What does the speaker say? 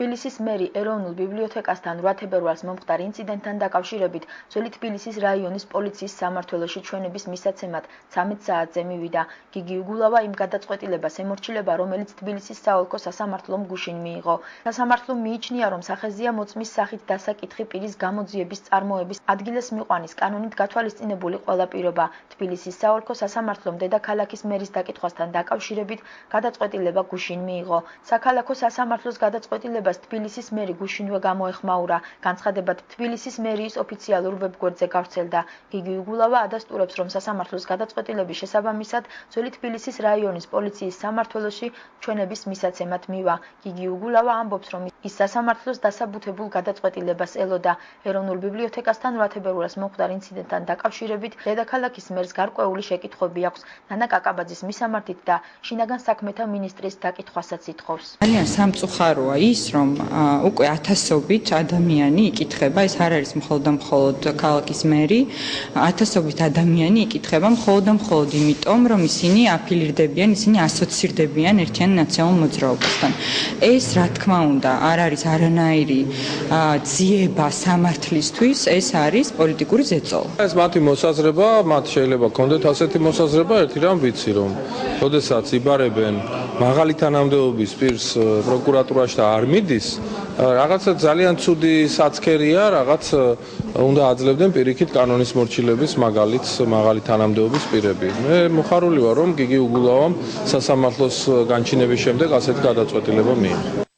თბილისის მერი ეროვნულ ბიბლიოთეკასთან 8 თებერვალს მომხდარ ინციდენტთან დაკავშირებით ძველი თბილისის რაიონის პოლიციის სამმართველოში ჩვენების მისაცემად 13 საათზე მივიდა. გიგი უგულავა იმ გადაწყვეტილებას ემორჩილება, რომელიც თბილისის საოლქო სასამართლომ გუშინ მიიღო. სასამართლომ მიიჩნია, რომ სახეზია მოწმის სახით დასაკითხი პირის გამოძიების წარმოების ადგილას მიყვანის კანონით გათვალისწინებული ყველა პირობა. თბილისის საოლქო სასამართლომ დედაქალაქის მერის დაკითხვასთან დაკავშირებით გადაწყვეტილება გუშინ მიიღო. საქალაქო სასამართლოს გადაწყვეტილებას თბილისის მერი გუშინვე გამოეხმაურა. განცხადებად თბილისის მერიის ოფიციალურ ვებგვერდზე გავრცელდა. გიგი უგულავა ადასტურებს, რომ სასამართლოს გადაწყვეტილების შესაბამისად ძველი თბილისის რაიონის პოლიციის სამმართველოში ჩვენების მისაცემად მივა. გიგი უგულავა ამბობს, რომ ის სასამართლოს დასაბუთებულ გადაწყვეტილებას ელოდა. ეროვნულ ბიბლიოთეკასთან 8 თებერვალს მომხდარ ინციდენტთან დაკავშირებით დედაქალაქის მერს გარკვეული შეკითხვები აქვს. ნანა კაკაბაძის მისამართით და შინაგან საქმეთა მინისტრის დაკითხვასაც ითხოვს. ძალიან სამწუხაროა ის, რომ უკვე ათასობით ადამიანი იკითხება, ეს არ არის მხოლოდ ქალაქის მერი, ათასობით ადამიანი იკითხება მხოლოდ იმიტომ, რომ ისინი აფილირდებიან, ისინი ასოცირდებიან ერთიან ნაციონალურ მოძრაობასთან. ეს, რა თქმა უნდა, არ არის არანაირი ძიება სამართლისთვის, ეს არის პოლიტიკური ზეწოლა. ეს მათი მოსაზრება, მათ შეიძლება კონდეთ ასეთი მოსაზრება, ერთი რამ ვიცი, რომ როდესაც იბარებენ მაღალი თანამდებობის პირს პროკურატურაში და არ მიდის, რაღაცა ძალიან ცუდი საცქერია, რაღაც უნდა აძლევდნენ პირიქით კანონის მორჩილების მაღალი თანამდებობის პირები. მე მოხარული ვარ, რომ გიგი უგულავამ სასამართლოს განჩინების შემდეგ ასეთი გადაწყვეტილება მიიღო.